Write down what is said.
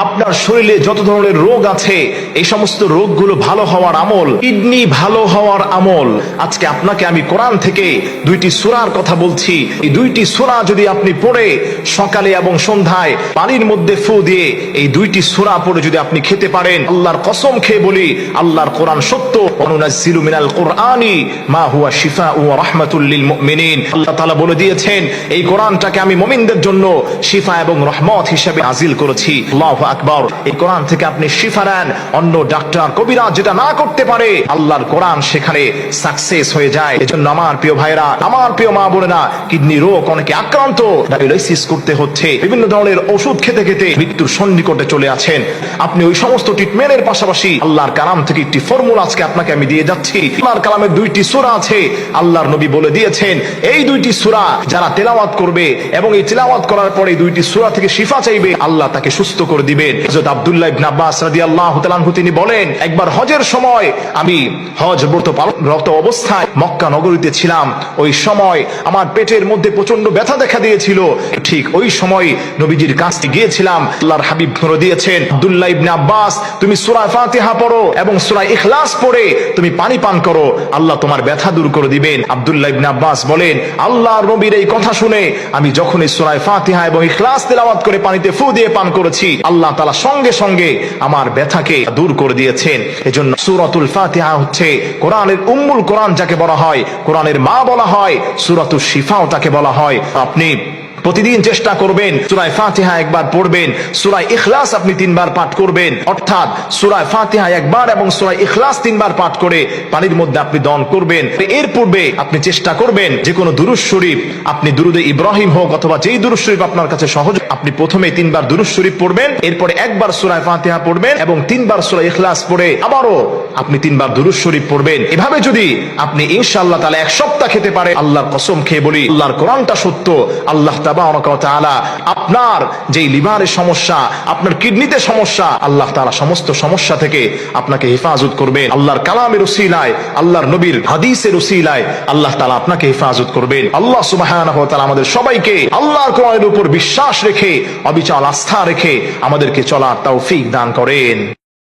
আপনার শরীরে যত ধরনের রোগ আছে এই সমস্ত রোগগুলো ভালো হওয়ার আমল, কিডনি ভালো হওয়ার আমল। আজকে আপনাকে আমি কোরআন থেকে দুইটি সূরার কথা বলছি। এই দুইটি সূরা যদি আপনি পড়ে সকালে এবং সন্ধ্যায় পানির মধ্যে ফু দিয়ে এই দুইটি সূরা পড়ে যদি আপনি খেতে পারেন, আল্লাহর কসম খেয়ে বলি আল্লাহর কোরআন সত্য। ওয়ানুনাজ্জিলু মিনাল কুরআনি মা হুয়া শিফাউ ওয়া রাহমাতুল লিল মুমিনিন। আল্লাহ তাআলা বলে দিয়েছেন এই কোরআনটাকে আমি মুমিনদের জন্য শিফা এবং রহমত হিসেবে নাজিল করেছি। আল্লাহু আকবার। এই কোরআন থেকে আপনি শিফা নেন, অন্য ডাক্তার কবিরাজ যেটা না করতে পারে আল্লাহর কোরআন সেখানে সাকসেস হয়ে যায়। এজন্য আমার প্রিয় ভাইরা, আমার প্রিয় মা বোনেরা, কিডনি রোগ অনেকে আক্রান্ত, ডায়ালাইসিস করতে হচ্ছে, বিভিন্ন ধরনের ওষুধ খেতে খেতে মৃত্যুর সন্নিকটে চলে আছেন। আপনি ওই সমস্ত ট্রিটমেন্টের পাশাপাশি আল্লাহর কালাম থেকে একটি ফর্মুলা আজকে আপনাকে আমি দিয়ে যাচ্ছি। আল্লাহর কালামের দুইটি সূরা আছে, আল্লাহর নবী বলে দিয়েছেন এই দুইটি সূরা যারা তেলাওয়াত করবে এবং এই তেলাওয়াত করার পরে দুইটি সূরা থেকে শিফা চাইবে, আল্লাহ তাকে সুস্থ করে দিবেন। হযরত আব্দুল্লাহ ইবনে আব্বাস রাদিয়াল্লাহু তাআলা আনহু তিনি বলেন, একবার হজের সময় আমি হজ ব্রত পালনরত অবস্থায় মক্কা নগরীতে ছিলাম। ওই সময় আমার পেটের মধ্যে প্রচন্ড ব্যথা দেখা দিয়েছিল। ঠিক ওই সময় নবীজির কাছে গিয়েছিলাম। আল্লাহর হাবিব বলে দিয়েছেন, আব্দুল্লাহ ইবনে আব্বাস তুমি সূরা ফাতিহা পড়ো এবং সূরা ইখলাস পড়ে তুমি পানি পান করো, আল্লাহ তোমার ব্যথা দূর করে দিবেন। আব্দুল্লাহ ইবনে আব্বাস বলেন, আল্লাহর নবীর এই কথা শুনে আমি যখন এই সূরা ফাতিহা এবং ইখলাস তেলাওয়াত করে পানিতে ফু দিয়ে পান করেছি, আল্লাহ তাআলা সঙ্গে সঙ্গে আমার ব্যথাকে দূর করে দিয়েছেন। এজন্য সূরাতুল ফাতিহা হচ্ছে কোরআনের উম্মুল কোরআন যাকে বলা হয়, কোরআনের মা বলা হয়, সূরাতুশ শিফাও তাকে বলা হয়। আপনি প্রতিদিন চেষ্টা করবেন সূরা ফাতিহা একবার পড়বেন, সূরা ইখলাস আপনি 3 বার পাঠ করবেন, অর্থাৎ সূরা ফাতিহা একবার এবং সূরা ইখলাস 3 বার পাঠ করে পানির মধ্যে আপনি দহন করবেন। এর পূর্বে আপনি চেষ্টা করবেন যে কোনো দুরূদ শরীফ, আপনি দুরূদে ইব্রাহিম হোক অথবা যেই দুরূদ শরীফ আপনার কাছে সহজ, আপনি প্রথমে 3 বার দুরূদ শরীফ পড়বেন, এরপরে একবার সূরা ফাতিহা পড়বেন এবং 3 বার সূরা ইখলাস পড়ে আবারও আপনি 3 বার দুরূদ শরীফ পড়বেন। এভাবে যদি আপনি ইনশাআল্লাহ তাআলা এক সপ্তাহ খেতে পারেন, আল্লাহর কসম খেয়ে বলি আল্লাহর কোরআনটা সত্য, আল্লাহ তাবারক ওয়া তাআলা আপনার যেই লিভারের সমস্যা, আপনার কিডনিতে সমস্যা, আল্লাহ তাআলা সমস্ত সমস্যা থেকে আপনাকে হেফাজত করবেন। আল্লাহর কালামের উসিলায়, আল্লাহর নবীর হাদিসের উসিলায় আল্লাহ তাআলা আপনাকে হেফাজত করবেন। আল্লাহ সুবহানাহু ওয়া তাআলা আমাদের সবাইকে আল্লাহর কোরআনের উপর বিশ্বাস রেখে, অবিচল আস্থা রেখে আমাদেরকে চলার তৌফিক দান করেন।